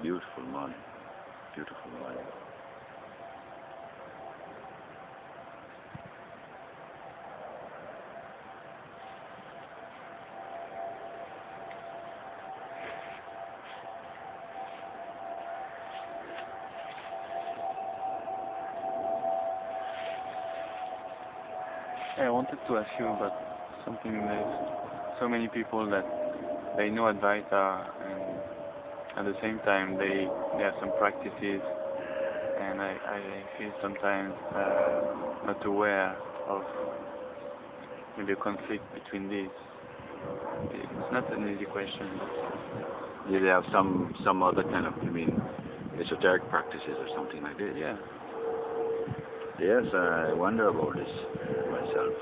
Beautiful morning. Beautiful morning. Hey, I wanted to ask you about something. There's so many people that they know Advaita, and at the same time they have some practices, and I feel sometimes not aware of maybe a conflict between these. It's not an easy question. Yeah, they have some other kind of, you mean, esoteric practices or something like this. Yeah. Yes, I wonder about this myself.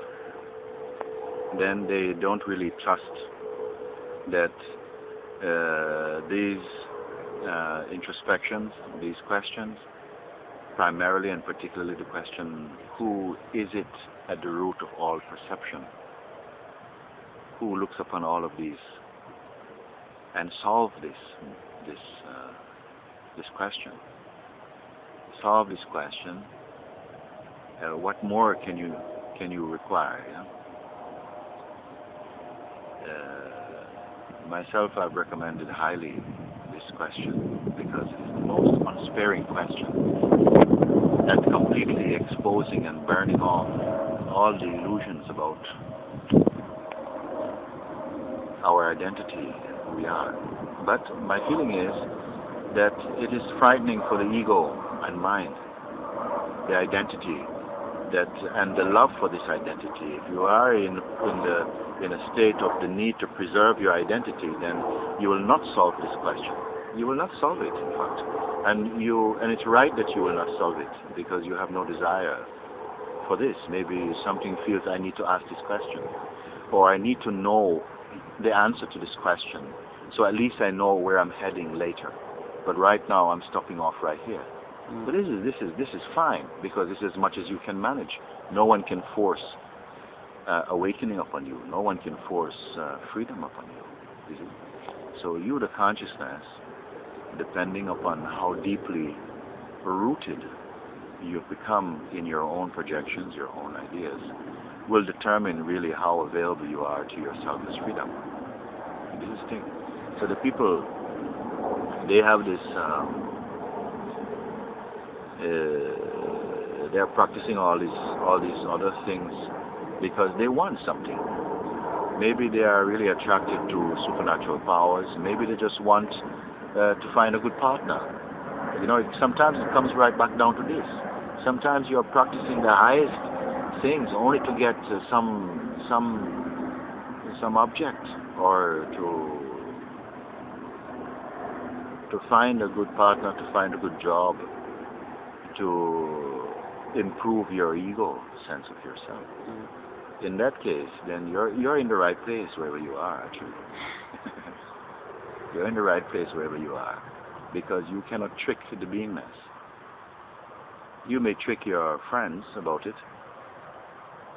Then they don't really trust that these introspections, these questions, primarily and particularly the question, who is it at the root of all perception? Who looks upon all of these and solve this question? Solve this question. What more can you require? Yeah? Myself, I've recommended highly this question because it's the most unsparing question, and completely exposing and burning off all the illusions about our identity, who we are. But my feeling is that it is frightening for the ego and mind, the identity, that and the love for this identity. If you are in a state of the need to preserve your identity, then you will not solve this question. You will not solve it, in fact, and it's right that you will not solve it because you have no desire for this. Maybe something feels I need to ask this question, or I need to know the answer to this question, so at least I know where I'm heading later. But right now I'm stopping off right here. But this is fine because this is as much as you can manage. No one can force awakening upon you. No one can force freedom upon you. You see? So you, the consciousness, depending upon how deeply rooted you've become in your own projections, your own ideas, will determine really how available you are to yourself as freedom. This is the thing. So the people, they have this. They're practicing all these other things because they want something. Maybe they are really attracted to supernatural powers. Maybe they just want to find a good partner. You know, sometimes it comes right back down to this. Sometimes you are practicing the highest things only to get some object, or to find a good partner, to find a good job, to improve your ego sense of yourself. In that case, then you're in the right place wherever you are, actually. You're in the right place wherever you are, because you cannot trick the beingness. You may trick your friends about it,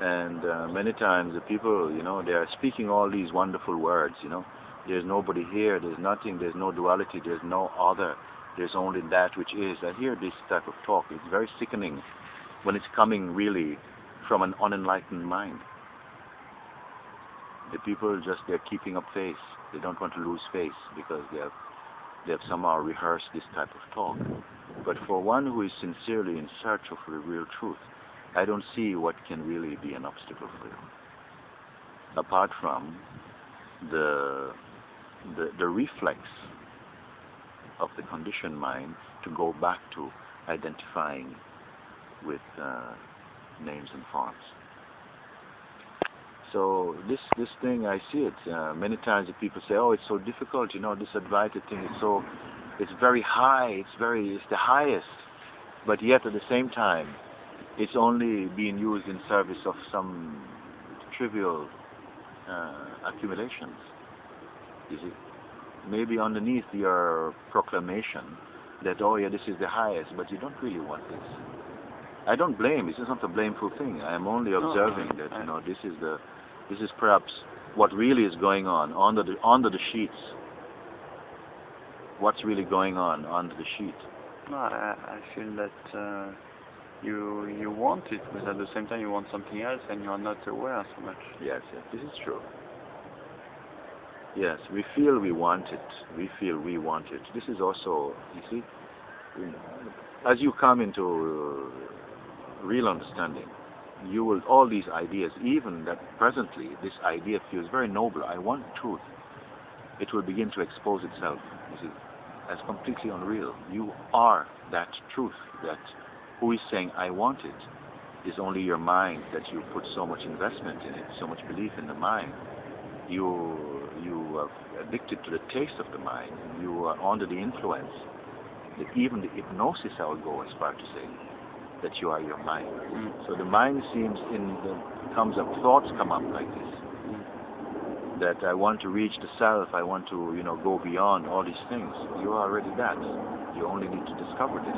and many times the people, you know, they are speaking all these wonderful words, you know. There's nobody here, there's nothing, there's no duality, there's no other. There's only that which is. I hear this type of talk. It's very sickening when it's coming really from an unenlightened mind. The people they're keeping up face. They don't want to lose face because they have somehow rehearsed this type of talk. But for one who is sincerely in search of the real truth, I don't see what can really be an obstacle for you, apart from the reflex of the conditioned mind to go back to identifying with names and forms. So this thing, I see it many times. The people say, "Oh, it's so difficult. You know, this Advaita thing is so, it's very high. It's the highest." But yet at the same time, it's only being used in service of some trivial accumulations. You see? Maybe underneath your proclamation that, oh yeah, this is the highest, but you don't really want this. I don't blame. This is not a blameful thing. I am only observing that, you know, this is perhaps what really is going on under the sheets. what's really going on under the sheet. No, I feel that you want it, but at the same time you want something else, and you are not aware so much. Yes, yes, this is true. Yes, we feel we want it. We feel we want it. This is also, you see, as you come into real understanding, you will, all these ideas, even that presently this idea feels very noble, I want truth, it will begin to expose itself, you see, as completely unreal. You are that truth, that who is saying I want it is only your mind, that you put so much investment in it, so much belief in the mind. You are addicted to the taste of the mind. You are under the influence. That even the hypnosis, I will go as far to say that you are your mind. So the mind seems comes up, thoughts come up like this. That I want to reach the self. I want to, go beyond all these things. You are already that. You only need to discover this.